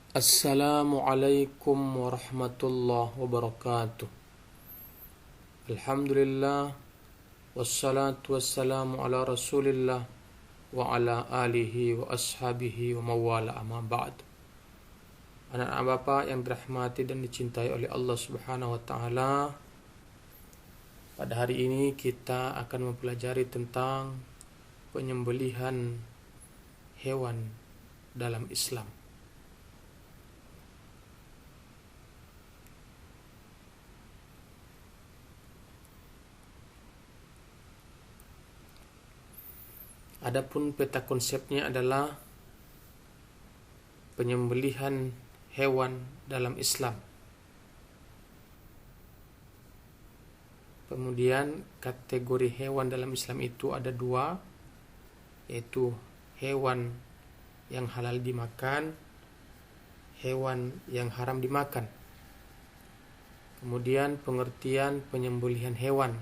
Assalamualaikum warahmatullahi wabarakatuh. Alhamdulillah wassalatu wassalamu ala Rasulillah wa ala alihi wa ashabihi wa mawala amma ba'd. Anak-anak Bapak yang dirahmati dan dicintai oleh Allah Subhanahu wa taala, pada hari ini kita akan mempelajari tentang penyembelihan hewan dalam Islam. Adapun peta konsepnya adalah penyembelihan hewan dalam Islam. Kemudian kategori hewan dalam Islam itu ada dua, yaitu hewan yang halal dimakan, hewan yang haram dimakan. Kemudian pengertian penyembelihan hewan,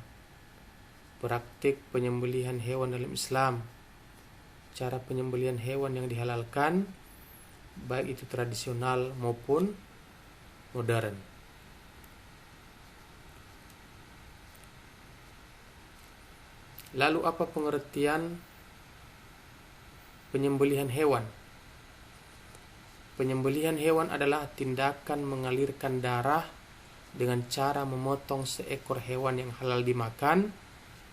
praktik penyembelihan hewan dalam Islam, cara penyembelihan hewan yang dihalalkan, baik itu tradisional maupun modern. Lalu apa pengertian penyembelihan hewan? Penyembelihan hewan adalah tindakan mengalirkan darah dengan cara memotong seekor hewan yang halal dimakan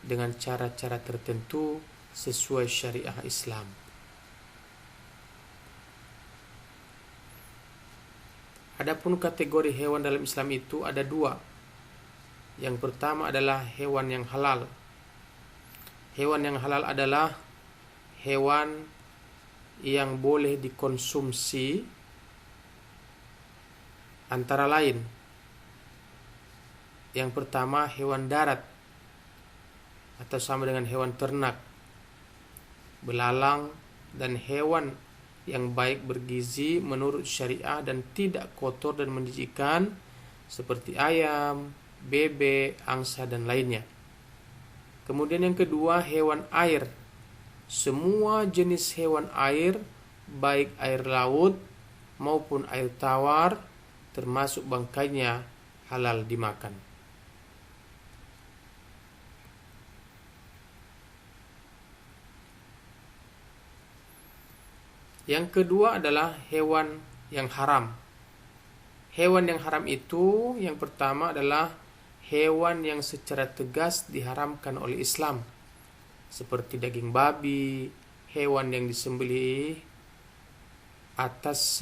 dengan cara-cara tertentu sesuai syariah Islam. Adapun kategori hewan dalam Islam itu ada dua. Yang pertama adalah hewan yang halal. Hewan yang halal adalah hewan yang boleh dikonsumsi, antara lain yang pertama hewan darat atau sama dengan hewan ternak, belalang, dan hewan yang baik bergizi menurut syariah dan tidak kotor dan menjijikkan seperti ayam, bebek, angsa, dan lainnya. Kemudian yang kedua hewan air. Semua jenis hewan air, baik air laut maupun air tawar, termasuk bangkainya, halal dimakan. Yang kedua adalah hewan yang haram. Hewan yang haram itu yang pertama adalah hewan yang secara tegas diharamkan oleh Islam, seperti daging babi, hewan yang disembelih atas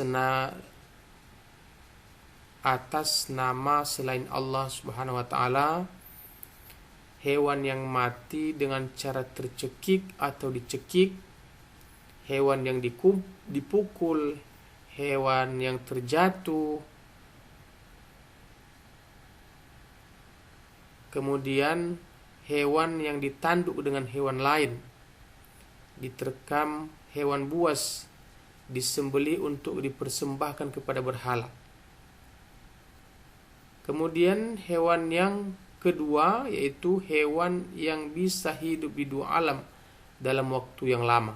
nama selain Allah Subhanahu wa taala, hewan yang mati dengan cara tercekik atau dicekik, hewan yang dipukul, hewan yang terjatuh, kemudian hewan yang ditanduk dengan hewan lain, diterkam hewan buas, disembelih untuk dipersembahkan kepada berhala. Kemudian hewan yang kedua yaitu hewan yang bisa hidup di dua alam dalam waktu yang lama.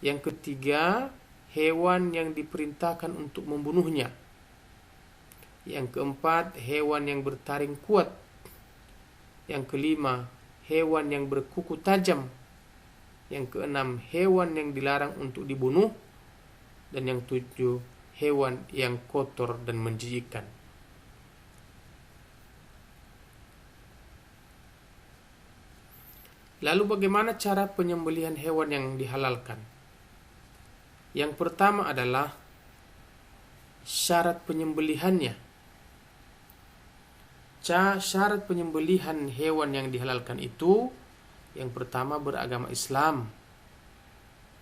Yang ketiga, hewan yang diperintahkan untuk membunuhnya. Yang keempat, hewan yang bertaring kuat. Yang kelima, hewan yang berkuku tajam. Yang keenam, hewan yang dilarang untuk dibunuh. Dan yang tujuh, hewan yang kotor dan menjijikkan. Lalu bagaimana cara penyembelihan hewan yang dihalalkan? Yang pertama adalah syarat penyembelihannya. Syarat penyembelihan hewan yang dihalalkan itu, yang pertama beragama Islam,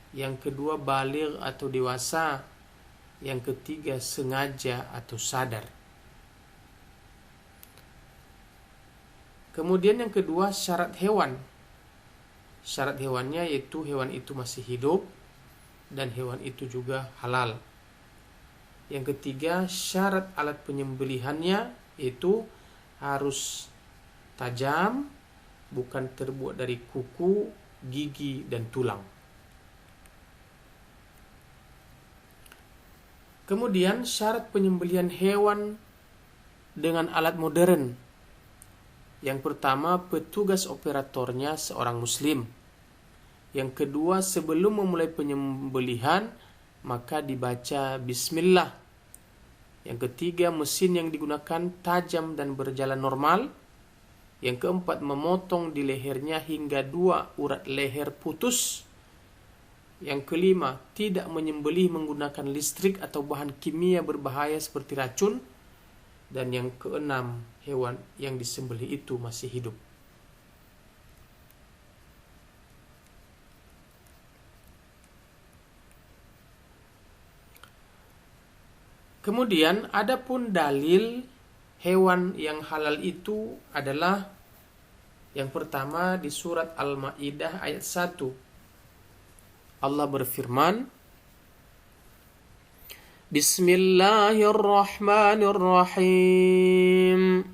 yang kedua baligh atau dewasa, yang ketiga sengaja atau sadar. Kemudian yang kedua syarat hewan. Syarat hewannya yaitu hewan itu masih hidup dan hewan itu juga halal. Yang ketiga syarat alat penyembelihannya yaitu harus tajam, bukan terbuat dari kuku, gigi, dan tulang. Kemudian syarat penyembelihan hewan dengan alat modern. Yang pertama, petugas operatornya seorang muslim. Yang kedua, sebelum memulai penyembelihan maka dibaca bismillah. Yang ketiga, mesin yang digunakan tajam dan berjalan normal. Yang keempat, memotong di lehernya hingga 2 urat leher putus. Yang kelima, tidak menyembelih menggunakan listrik atau bahan kimia berbahaya seperti racun. Dan yang keenam, hewan yang disembelih itu masih hidup. Kemudian adapun dalil hewan yang halal itu adalah yang pertama di surat Al-Maidah ayat 1. Allah berfirman, Bismillahirrahmanirrahim.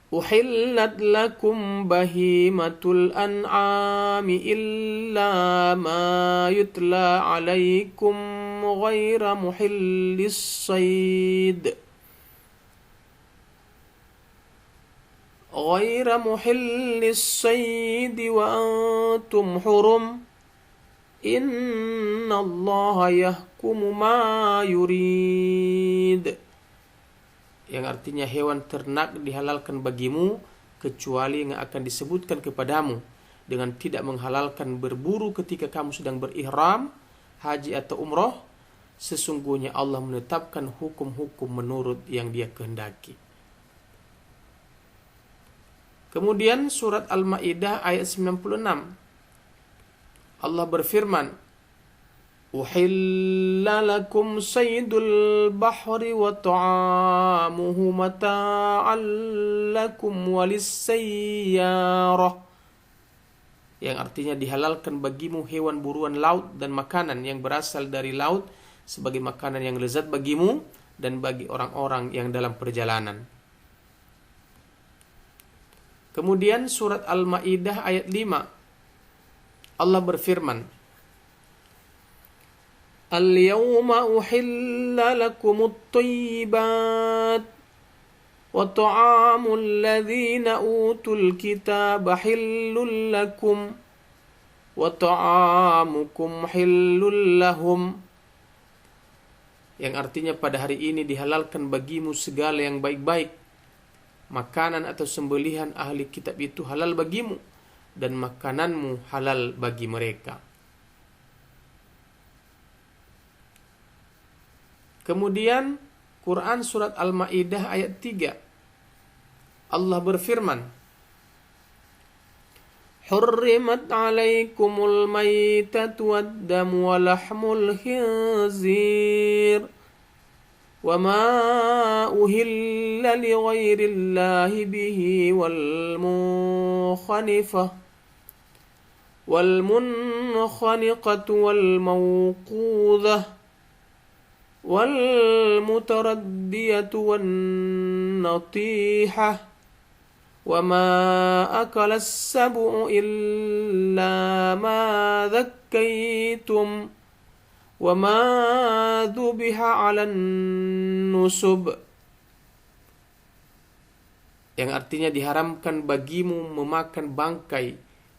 Uhillat lakum bahimatul an'ami illa ma yutla alaikum ghaira muhillis sayd. Ghaira muhillis sayd wa antum hurum. Innallaha yahkumu ma yurid. Yang artinya hewan ternak dihalalkan bagimu kecuali yang akan disebutkan kepadamu, dengan tidak menghalalkan berburu ketika kamu sedang berihram, haji atau umroh. Sesungguhnya Allah menetapkan hukum-hukum menurut yang Dia kehendaki. Kemudian surat Al-Maidah ayat 96. Allah berfirman, Uhilla lakum saydul bahri wa ta'amuhu mata'an lakum walis-sayyarah. Yang artinya dihalalkan bagimu hewan buruan laut dan makanan yang berasal dari laut sebagai makanan yang lezat bagimu dan bagi orang-orang yang dalam perjalanan. Kemudian surat Al-Maidah ayat 5. Allah berfirman, Al-yawma uhilla lakumut thayyibat wa ta'amul ladzina utul kitaba hillul lakum wa ta'amukum hillul lahum. Yang artinya pada hari ini dihalalkan bagimu segala yang baik-baik. Makanan atau sembelihan ahli kitab itu halal bagimu dan makananmu halal bagi mereka. Kemudian Quran surat Al-Maidah ayat 3. Allah berfirman, Hurrimat alaikumul maitatu wad-damu wa lahmul khinzir wa ma uhilla li ghairillahi bihi wal mukhanifah والمنخنقة والموقوذة والمتردية والنطيحة وما أكل السبع إلا ما ذكيتم وما ذبح على النصب. Yang artinya diharamkan bagimu memakan bangkai,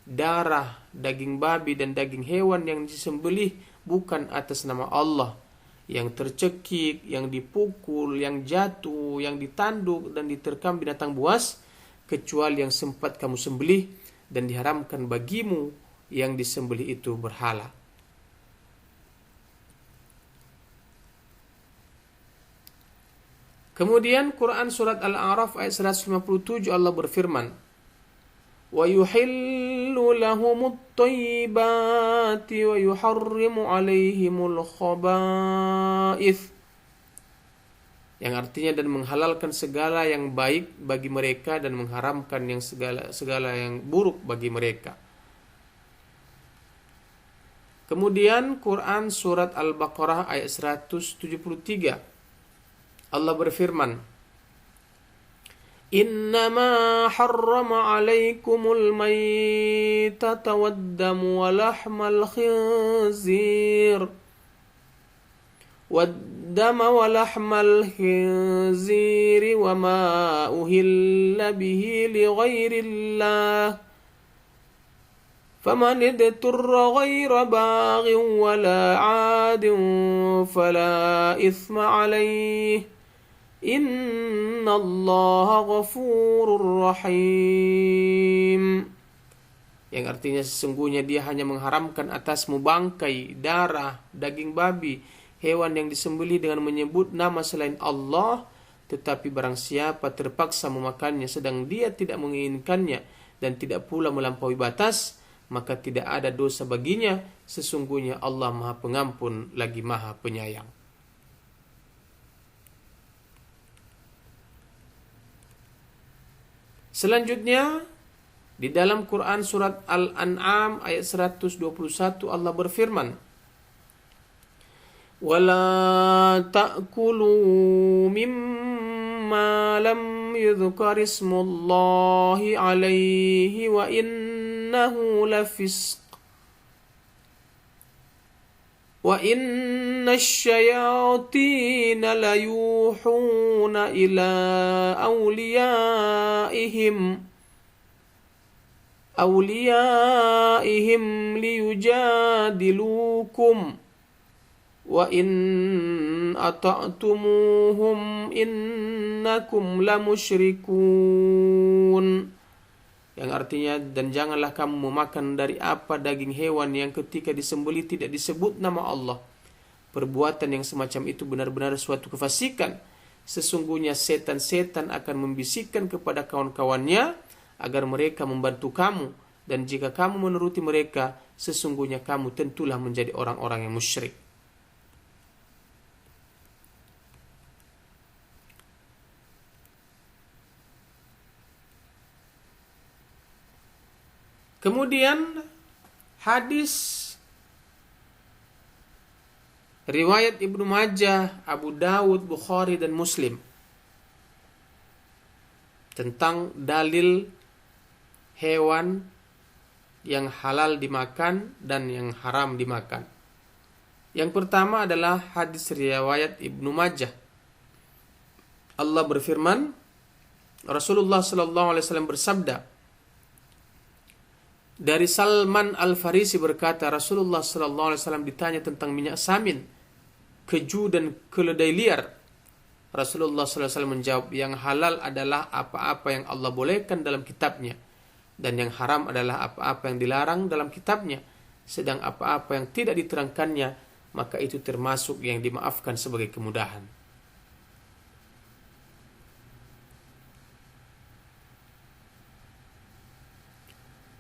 darah, daging babi dan daging hewan yang disembelih bukan atas nama Allah, yang tercekik, yang dipukul, yang jatuh, yang ditanduk dan diterkam binatang buas, kecuali yang sempat kamu sembelih, dan diharamkan bagimu yang disembelih itu berhala. Kemudian Quran surat Al-A'raf ayat 157 Allah berfirman, Wa yuhillu lahumut thayyibati wa yuharrimu alaihimul khaba'ith. Yang artinya dan menghalalkan segala yang baik bagi mereka dan mengharamkan yang segala yang buruk bagi mereka. Kemudian Quran surat Al-Baqarah ayat 173. Allah berfirman, Innama harrama alaikumul maytata wad-damu wa lahmal khinzir الدم ولحم الخنزير وما أهل به لغير الله فمن اضطر غير باغ ولا عاد فلا إثم عليه إن الله غفور رحيم. Yang artinya sesungguhnya dia hanya mengharamkan atasmu bangkai, darah, daging babi, hewan yang disembelih dengan menyebut nama selain Allah, tetapi barang siapa terpaksa memakannya sedang dia tidak menginginkannya dan tidak pula melampaui batas, maka tidak ada dosa baginya. Sesungguhnya Allah Maha Pengampun lagi Maha Penyayang. Selanjutnya di dalam Quran surat Al-An'am ayat 121 Allah berfirman, وَلَا تَأْكُلُوا مِمَّا لَمْ يُذْكَرِ اسْمُ اللَّهِ عَلَيْهِ وَإِنَّهُ لَفِسْقٌ وَإِنَّ الشَّيَاطِينَ لَيُوحُونَ إِلَى أَوْلِيَائِهِمْ لِيُجَادِلُوكُمْ وَإِنْ أَطَعْتُمُوهُمْ إِنَّكُمْ لَمُشْرِكُونَ. Yang artinya, dan janganlah kamu memakan dari apa daging hewan yang ketika disembelih tidak disebut nama Allah. Perbuatan yang semacam itu benar-benar suatu kefasikan. Sesungguhnya setan-setan akan membisikkan kepada kawan-kawannya agar mereka membantu kamu, dan jika kamu menuruti mereka, sesungguhnya kamu tentulah menjadi orang-orang yang musyrik. Kemudian hadis riwayat Ibnu Majah, Abu Dawud, Bukhari dan Muslim tentang dalil hewan yang halal dimakan dan yang haram dimakan. Yang pertama adalah hadis riwayat Ibnu Majah. Allah berfirman, Rasulullah SAW bersabda, dari Salman Al-Farisi berkata, Rasulullah SAW ditanya tentang minyak samin, keju dan keledai liar. Rasulullah SAW menjawab, yang halal adalah apa-apa yang Allah bolehkan dalam kitabnya, dan yang haram adalah apa-apa yang dilarang dalam kitabnya. Sedang apa-apa yang tidak diterangkannya, maka itu termasuk yang dimaafkan sebagai kemudahan.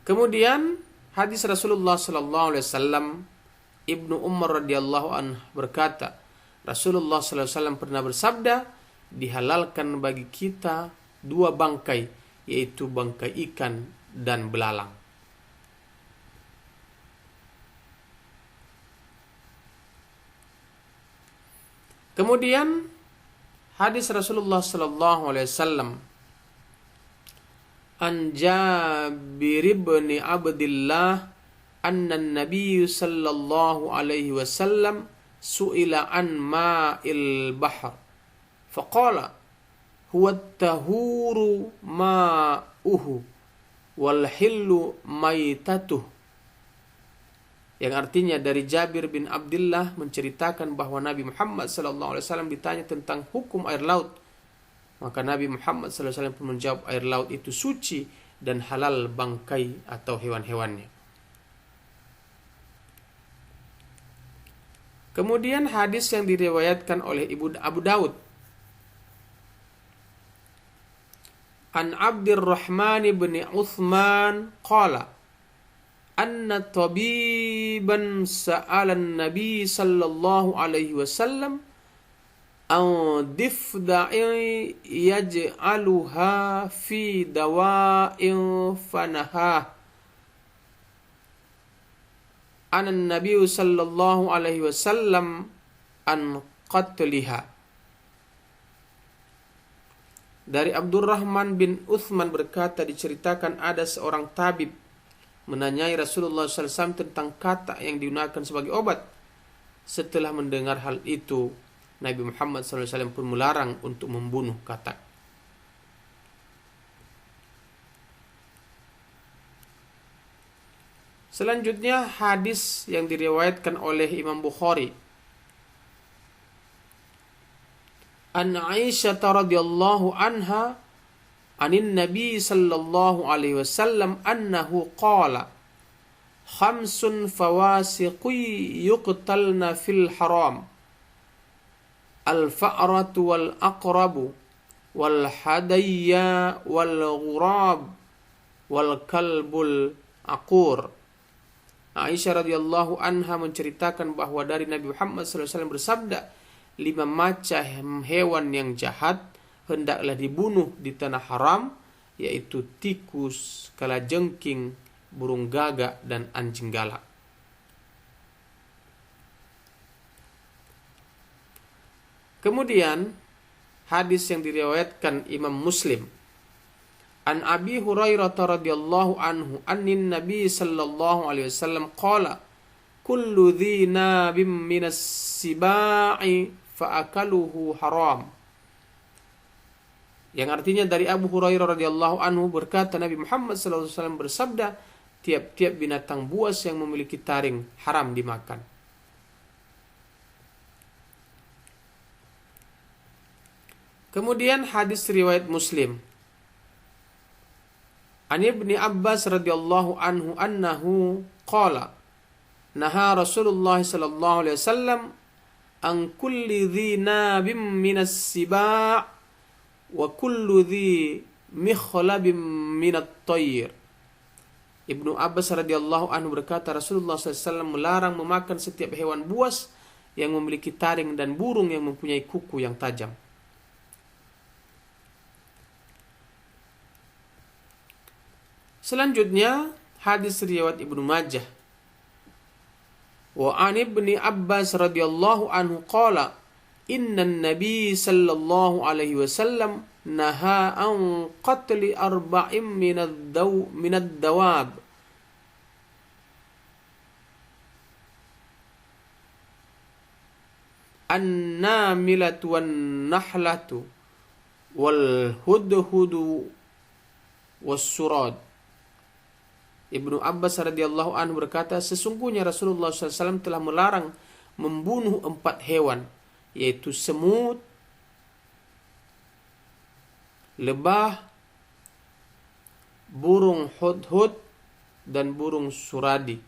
Kemudian hadis Rasulullah SAW, Ibnu Umar radhiyallahu anhu berkata, Rasulullah SAW pernah bersabda, dihalalkan bagi kita dua bangkai, yaitu bangkai ikan dan belalang. Kemudian hadis Rasulullah SAW, an Jabir bin Abdullah anna Nabi sallallahu alaihi wasallam su'ila an ma'il bahr faqala huwa at-tahuru ma'uhu wal hillu maitatuh. Yang artinya dari Jabir bin Abdullah menceritakan bahwa Nabi Muhammad sallallahu alaihi wasallam ditanya tentang hukum air laut. Maka Nabi Muhammad SAW pun menjawab, air laut itu suci dan halal bangkai atau hewan-hewannya. Kemudian hadis yang diriwayatkan oleh Abu Dawud. An Abdurrahman bin Uthman qala anna tabiban sa'ala an-nabi sallallahu alaihi wasallam difda'i yaj'aluha fi dawa'in fanaha anan nabi sallallahu alaihi wasallam an qatliha. Dari Abdurrahman bin Uthman berkata, diceritakan ada seorang tabib menanyai Rasulullah SAW tentang kata yang digunakan sebagai obat. Setelah mendengar hal itu, Nabi Muhammad SAW pun melarang untuk membunuh katak. Selanjutnya hadis yang diriwayatkan oleh Imam Bukhari. An Aisyah radhiyallahu anha anin Nabi sallallahu alaihi wasallam annahu qala khamsun fawasiqi yuqtalna fil haram al-fa'ratu wal aqrabu wal hadayya wal ghurab wal kalbul aqur. Aisyah radhiyallahu anha menceritakan bahwa dari Nabi Muhammad SAW bersabda, 5 macam hewan yang jahat hendaklah dibunuh di tanah haram, yaitu tikus, kalajengking, burung gagak, dan anjing galak. Kemudian hadis yang diriwayatkan Imam Muslim. An Abi Hurairah radhiyallahu anhu annin Nabi sallallahu alaihi wasallam qala kullu dhi nabim minas sibai fa'akaluhu haram. Yang artinya dari Abu Hurairah radhiyallahu anhu berkata Nabi Muhammad sallallahu alaihi wasallam bersabda, tiap-tiap binatang buas yang memiliki taring haram dimakan. Kemudian hadis riwayat Muslim. An Ibni Abbas radhiyallahu anhu annahu qala naha Rasulullah sallallahu alaihi wasallam an kulli dhi nabim minas siba' wa kullu dhi mikhlabim minat tayr. Ibnu Abbas radhiyallahu anhu berkata Rasulullah SAW melarang memakan setiap hewan buas yang memiliki taring dan burung yang mempunyai kuku yang tajam. Selanjutnya hadis riwayat Ibnu Majah. Wa an Ibni Abbas radhiyallahu anhu qala innan nabiy sallallahu alaihi wasallam naha an qatli arba'in minad dawab an-namilatu wan-nahlatu wal hudhudu was-surad. Ibnu Abbas radhiyallahu anhu berkata, sesungguhnya Rasulullah SAW telah melarang membunuh 4 hewan, yaitu semut, lebah, burung hudhud, dan burung suradi.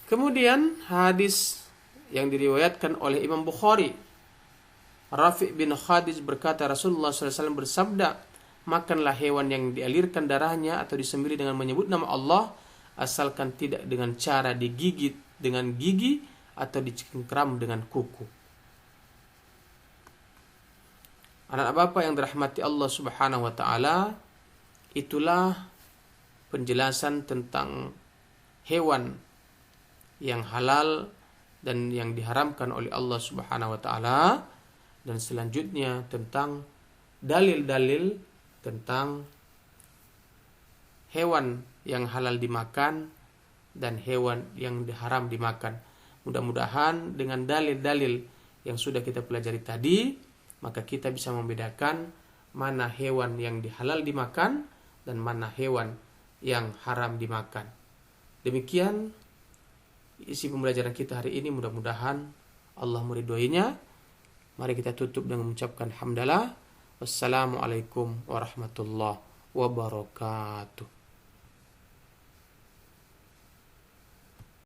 Kemudian hadis yang diriwayatkan oleh Imam Bukhari. Rafi' bin Khadij berkata Rasulullah SAW bersabda, makanlah hewan yang dialirkan darahnya atau disembelih dengan menyebut nama Allah, asalkan tidak dengan cara digigit dengan gigi atau dicengkram dengan kuku. Anak bapak yang dirahmati Allah Subhanahu wa taala, itulah penjelasan tentang hewan yang halal dan yang diharamkan oleh Allah Subhanahu wa taala, dan selanjutnya tentang dalil-dalil tentang hewan yang halal dimakan dan hewan yang haram dimakan. Mudah-mudahan dengan dalil-dalil yang sudah kita pelajari tadi, maka kita bisa membedakan mana hewan yang halal dimakan dan mana hewan yang haram dimakan. Demikian isi pembelajaran kita hari ini, mudah-mudahan Allah meridhoinya. Mari kita tutup dengan mengucapkan hamdalah. Wassalamualaikum warahmatullahi wabarakatuh.